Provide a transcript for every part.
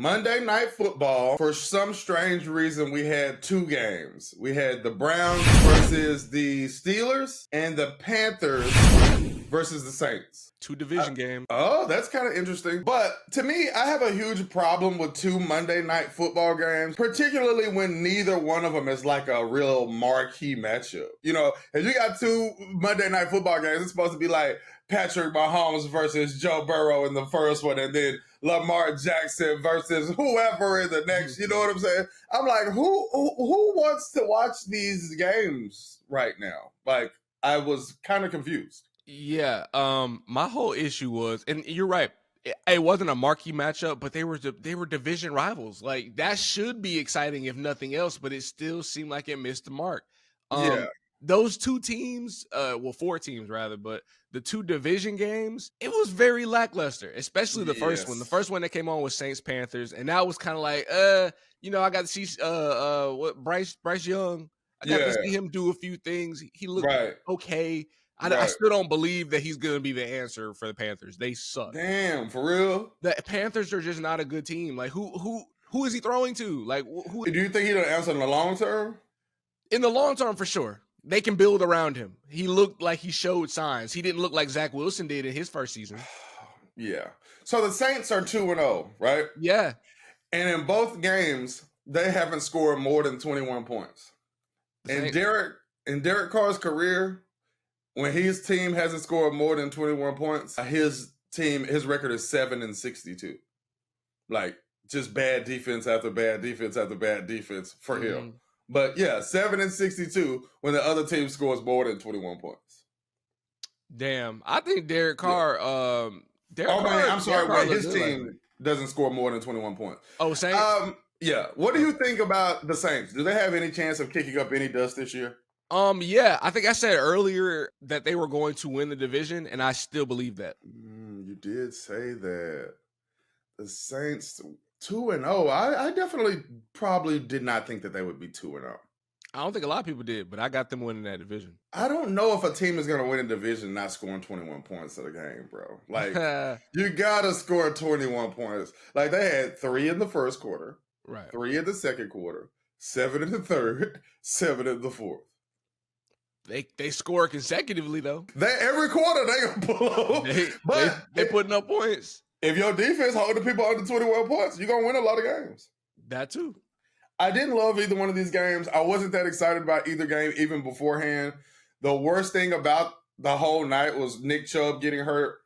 Monday Night Football. For some strange reason, we had two games. We had the Browns versus the Steelers and the Panthers versus the Saints. Two division games. Oh, that's kind of interesting. But to me, I have a huge problem with two Monday Night Football games, particularly when neither one of them is like a real marquee matchup. You know, if you got two Monday Night Football games, it's supposed to be like Patrick Mahomes versus Joe Burrow in the first one, and then Lamar Jackson versus whoever in the next. You know what I'm saying? I'm like, who wants to watch these games right now? Like, I was kind of confused. Yeah, my whole issue was, and you're right, it wasn't a marquee matchup, but they were division rivals. Like, that should be exciting if nothing else, but it still seemed like it missed the mark. Those two teams, four teams rather, but the two division games, it was very lackluster, especially the first one. The first one that came on was Saints Panthers, and that was kind of like, I got to see Bryce Young. I got to see him do a few things. He looked okay. I still don't believe that he's going to be the answer for the Panthers. They suck. Damn, for real? The Panthers are just not a good team. Like, who is he throwing to? Like, who? Do you think he'll answer in the long term? In the long term, for sure. They can build around him. He looked like he showed signs. He didn't look like Zach Wilson did in his first season. Yeah. So the Saints are 2-0, right? Yeah. And in both games, they haven't scored more than 21 points. In Derek Carr's career, when his team hasn't scored more than 21 points, his record is 7-62. Like, just bad defense after bad defense after bad defense for him. But yeah, 7-62 when the other team scores more than 21 points. Damn, I think Derek Carr. His team doesn't score more than 21 points. Oh, Saints. Yeah. What do you think about the Saints? Do they have any chance of kicking up any dust this year? Yeah, I think I said earlier that they were going to win the division, and I still believe that. You did say that. The Saints 2-0. I definitely probably did not think that they would be 2-0. I don't think a lot of people did, but I got them winning that division. I don't know if a team is going to win a division not scoring 21 points in a game, bro. Like, you got to score 21 points. Like, they had 3 in the first quarter, 3 in the second quarter, 7 in the third, 7 in the fourth. They score consecutively though. Every quarter they gonna pull up. They putting up points. If your defense holding people under 21 points, you're gonna win a lot of games. That too. I didn't love either one of these games. I wasn't that excited about either game even beforehand. The worst thing about the whole night was Nick Chubb getting hurt.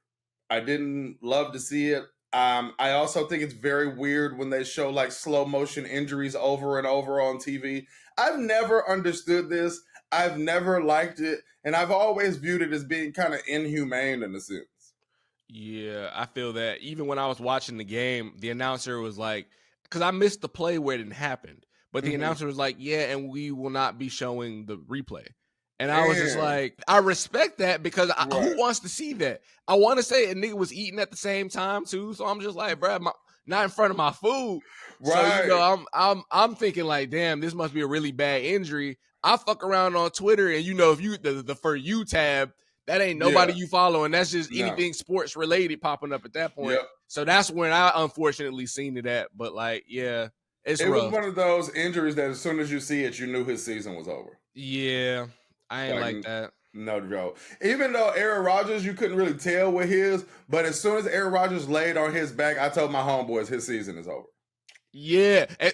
I didn't love to see it. I also think it's very weird when they show like slow motion injuries over and over on TV. I've never understood this. I've never liked it, and I've always viewed it as being kind of inhumane in a sense. Yeah, I feel that. Even when I was watching the game, the announcer was like, because I missed the play where it didn't happen, but the announcer was like, yeah, and we will not be showing the replay. And I was just like, I respect that because who wants to see that? I want to say a nigga was eating at the same time too, so I'm just like, bro, not in front of my food. Right. So I'm thinking like, damn, this must be a really bad injury. I fuck around on Twitter, and if you the For You tab, that ain't nobody you follow, and that's just anything sports related popping up at that point. Yep. So that's when I unfortunately seen it at. But like, yeah, it was one of those injuries that as soon as you see it, you knew his season was over. Yeah, I ain't like that. No joke. Even though Aaron Rodgers, you couldn't really tell with his, but as soon as Aaron Rodgers laid on his back, I told my homeboys his season is over. Yeah, and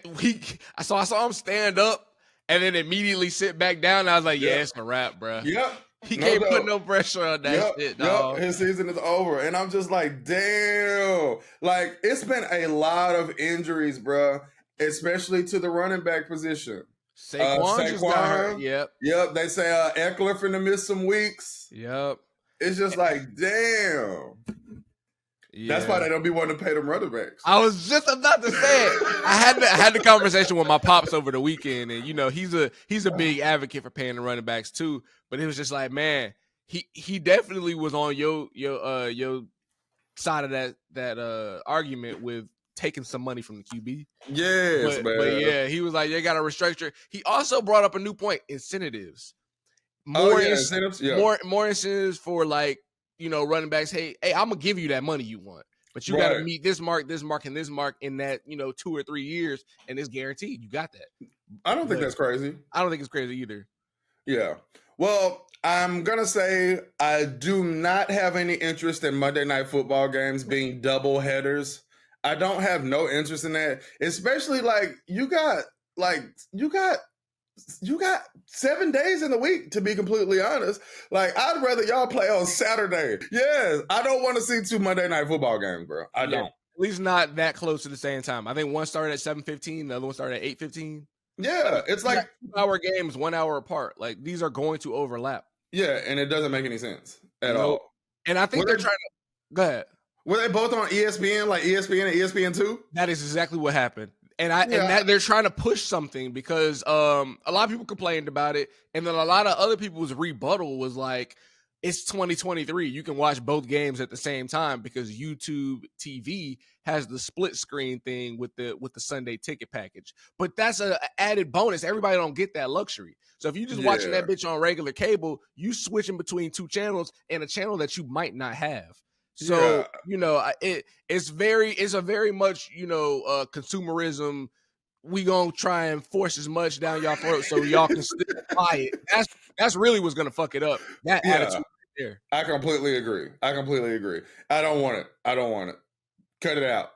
I saw him stand up. And then immediately sit back down. And I was like, yeah, it's a wrap, bro. Yep. He can't put no pressure on that shit, dog. His season is over. And I'm just like, damn. Like, it's been a lot of injuries, bro, especially to the running back position. Saquon just got hurt. Yep. They say Eckler finna miss some weeks. Yep. It's just like, damn. Yeah. That's why they don't be wanting to pay them running backs. I was just about to say it. I had the conversation with my pops over the weekend, and he's a big advocate for paying the running backs too. But it was just like, man, he definitely was on your side of that argument with taking some money from the QB. Yes, man. But yeah, he was like, you got to restructure. He also brought up a new point: incentives. More incentives. Yeah. More incentives for like. Running backs, hey, I'm gonna give you that money you want. But you got to meet this mark, and this mark in that 2 or 3 years, and it's guaranteed. You got that. I don't think that's crazy. I don't think it's crazy either. Yeah. Well, I'm going to say I do not have any interest in Monday Night Football games being double headers. I don't have no interest in that, especially you got 7 days in the week, to be completely honest. I'd rather y'all play on Saturday. Yes, I don't want to see 2 Monday Night Football games, bro. I don't. At least not that close to the same time. I think one started at 7:15, the other one started at 8:15. Yeah, it's 2-hour games, 1 hour apart. These are going to overlap. Yeah, and it doesn't make any sense at all. And I think they're trying to go ahead. Were they both on ESPN, like ESPN and ESPN2? That is exactly what happened. And that they're trying to push something because a lot of people complained about it, and then a lot of other people's rebuttal was like, it's 2023. You can watch both games at the same time because YouTube TV has the split screen thing with the Sunday ticket package. But that's an added bonus. Everybody don't get that luxury. So if you just watching that bitch on regular cable, you switching between 2 channels and a channel that you might not have. So it's a very much consumerism. We gonna try and force as much down y'all throat so y'all can still buy it. That's really what's gonna fuck it up. That attitude right there. I completely agree. I don't want it. Cut it out.